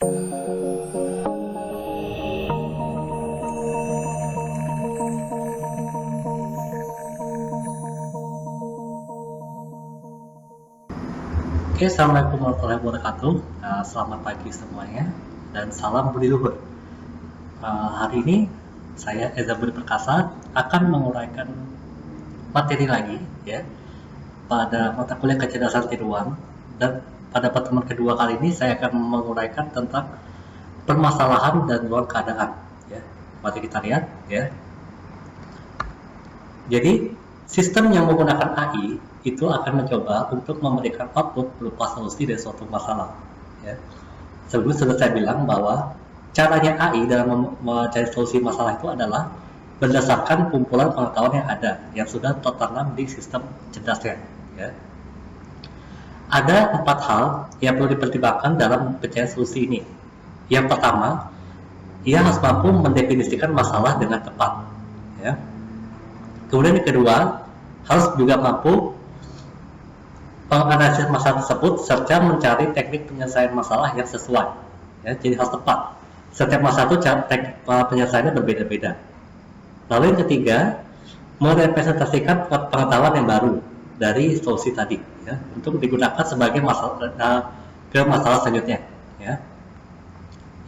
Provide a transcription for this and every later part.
Oke, Assalamualaikum warahmatullahi wabarakatuh. Selamat pagi semuanya dan salam budi luhur. Hari ini saya Eza Budi Perkasa akan menguraikan materi lagi ya pada mata kuliah kecerdasan tiruan, dan pada pertemuan kedua kali ini saya akan menguraikan tentang permasalahan dan luar keadaan ya. Mari kita lihat ya. Jadi sistem yang menggunakan AI itu akan mencoba untuk memberikan output berupa solusi dari suatu masalah. Ya. Sebelumnya sudah saya bilang bahwa caranya AI dalam mencari solusi masalah itu adalah berdasarkan kumpulan pengetahuan yang ada, yang sudah tertanam di sistem cerdasnya. Ya. Ada 4 hal yang perlu dipertimbangkan dalam pencarian solusi ini. Yang pertama, ia harus mampu mendefinisikan masalah dengan tepat. Ya. Kemudian yang kedua, harus juga mampu menganalisis masalah tersebut serta mencari teknik penyelesaian masalah yang sesuai. Ya, jadi harus tepat. Setiap masalah itu teknik penyelesaiannya berbeda-beda. Lalu yang ketiga, merepresentasikan pengetahuan yang baru dari solusi tadi, ya, untuk digunakan sebagai masalah ke masalah selanjutnya. Ya.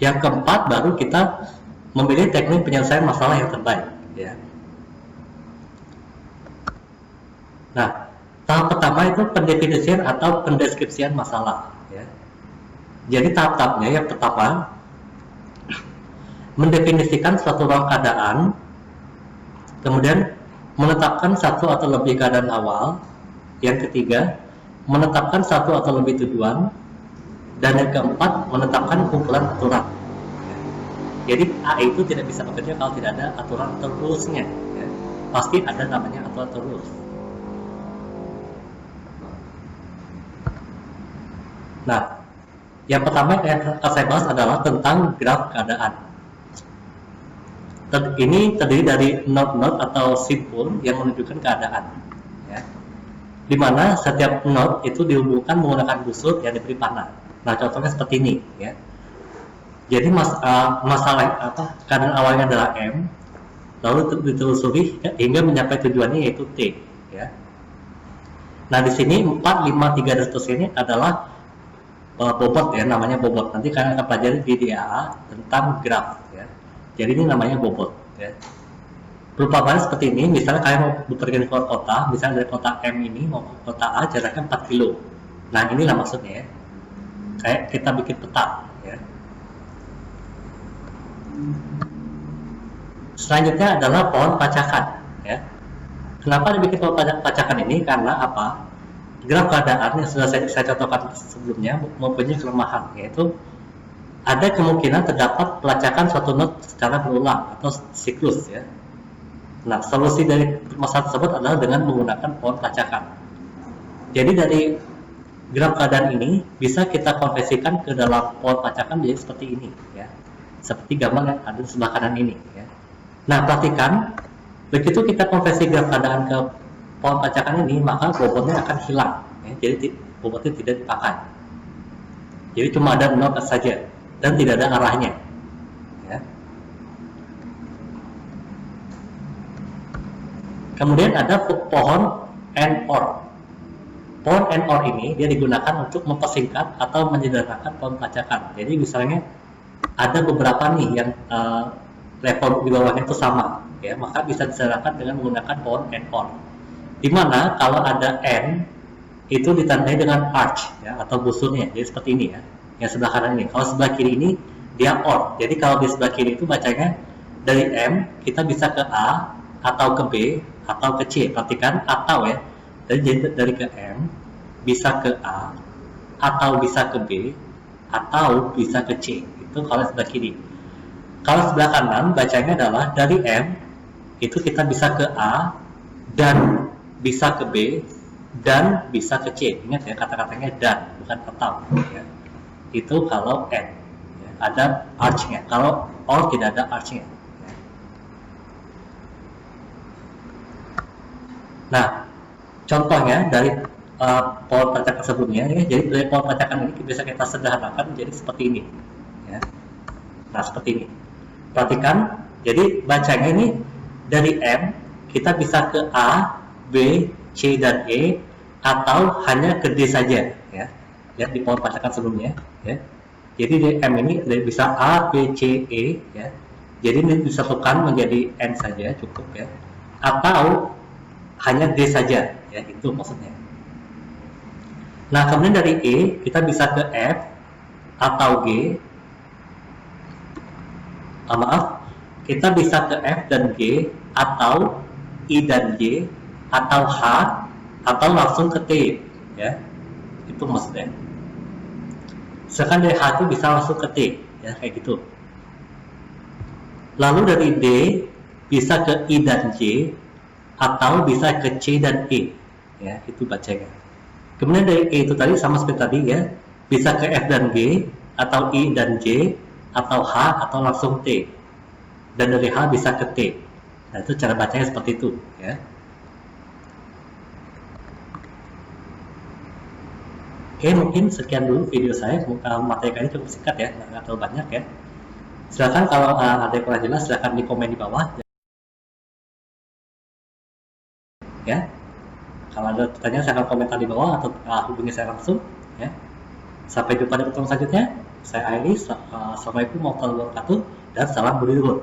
Yang keempat, baru kita memilih teknik penyelesaian masalah yang terbaik. Ya. Nah, tahap pertama itu pendefinisian atau pendeskripsian masalah. Ya. Jadi tahap-tahapnya yang pertama, mendefinisikan suatu ruang keadaan, kemudian menetapkan satu atau lebih keadaan awal, yang ketiga, menetapkan satu atau lebih tujuan, dan yang keempat, menetapkan kumpulan aturan. Ya. Jadi AI itu tidak bisa bekerja kalau tidak ada aturan atau rules-nya. Ya. Pasti ada namanya aturan atau rules. Nah, yang pertama yang akan saya bahas adalah tentang graf keadaan. Ini terdiri dari node-node atau simpul yang menunjukkan keadaan. Ya. Di mana setiap node itu dihubungkan menggunakan busur yang diberi panah. Nah, contohnya seperti ini. Ya. Jadi masalah keadaan awalnya adalah M, lalu ditelusuri hingga mencapai tujuannya yaitu T. Ya. Nah, di sini 4, 5, 3 dan seterusnya ini adalah bobot ya, namanya bobot. Nanti kalian akan pelajari di DAA tentang graf ya. Jadi ini namanya bobot ya. Perumpamaan seperti ini, misalnya kalian mau bepergian ke kota, misalnya dari kota M ini mau ke kota A jaraknya 4 kilo. Nah, inilah maksudnya ya. Kayak kita bikin peta ya. Selanjutnya adalah pohon pacakan ya. Kenapa dibikin pohon pacakan ini? Karena apa? Graf keadaan yang sudah saya contohkan sebelumnya mempunyai kelemahan, yaitu ada kemungkinan terdapat pelacakan suatu node secara berulang atau siklus ya. Nah, solusi dari masalah tersebut adalah dengan menggunakan pohon pelacakan. Jadi dari graf keadaan ini bisa kita konversikan ke dalam pohon pelacakan menjadi seperti ini ya. Seperti gambar yang ada di sebelah kanan ini ya. Nah, perhatikan begitu kita konversi graf keadaan ke pohon pacakan ini, maka bobotnya akan hilang ya. Jadi bobotnya tidak dipakai, jadi cuma ada node saja dan tidak ada arahnya ya. Kemudian ada pohon AND-OR. Pohon AND-OR ini dia digunakan untuk mempersingkat atau menyederhanakan pohon pacakan. Jadi misalnya ada beberapa nih yang level di bawahnya itu sama ya, maka bisa disederhanakan dengan menggunakan pohon AND-OR. Dimana kalau ada N itu ditandai dengan arch ya, atau busurnya, jadi seperti ini ya, yang sebelah kanan ini. Kalau sebelah kiri ini dia OR, jadi kalau di sebelah kiri itu bacanya dari M kita bisa ke A atau ke B atau ke C. Perhatikan atau ya, jadi dari ke M bisa ke A atau bisa ke B atau bisa ke C, itu kalau sebelah kiri. Kalau sebelah kanan bacanya adalah dari M itu kita bisa ke A dan bisa ke B dan bisa ke C. Ingat ya, kata-katanya dan bukan atau ya. Itu kalau N ya, ada arch-nya. Kalau OR tidak ada arch-nya ya. Nah, contohnya dari pohon pelacakan sebelumnya ya, jadi dari pohon pelacakan ini bisa kita sederhanakan menjadi seperti ini ya. Nah, seperti ini. Perhatikan, jadi bacanya ini dari M kita bisa ke A, B, C, dan E, atau hanya ke D saja, ya. Lihat di pohon pacakkan sebelumnya, ya. Jadi di M ini bisa A, B, C, E, ya. Jadi ini disatukan menjadi N saja cukup, ya. Atau hanya D saja, ya, itu maksudnya. Nah, kemudian dari E kita bisa ke F atau G. Maaf, kita bisa ke F dan G atau I dan J atau H atau langsung ke T, ya. Itu maksudnya. Sedangkan dari H itu bisa langsung ke T, ya, kayak gitu. Lalu dari D bisa ke I dan J atau bisa ke C dan E, ya, itu bacanya. Kemudian dari E itu tadi sama seperti tadi, ya, bisa ke F dan G atau I dan J atau H atau langsung T, dan dari H bisa ke T. Nah, itu cara bacanya seperti itu, ya. Oke, mungkin sekian dulu video saya. Materi kali ini cukup singkat, ya, nggak terlalu banyak, ya. Silakan kalau ada yang kurang jelas, silakan di komen di bawah, ya. Kalau ada pertanyaan, silakan komentar di bawah atau hubungi saya langsung, ya. Sampai jumpa di pertemuan selanjutnya. Saya Ailis. Assalamualaikum warahmatullahi wabarakatuh dan salam budi luhur.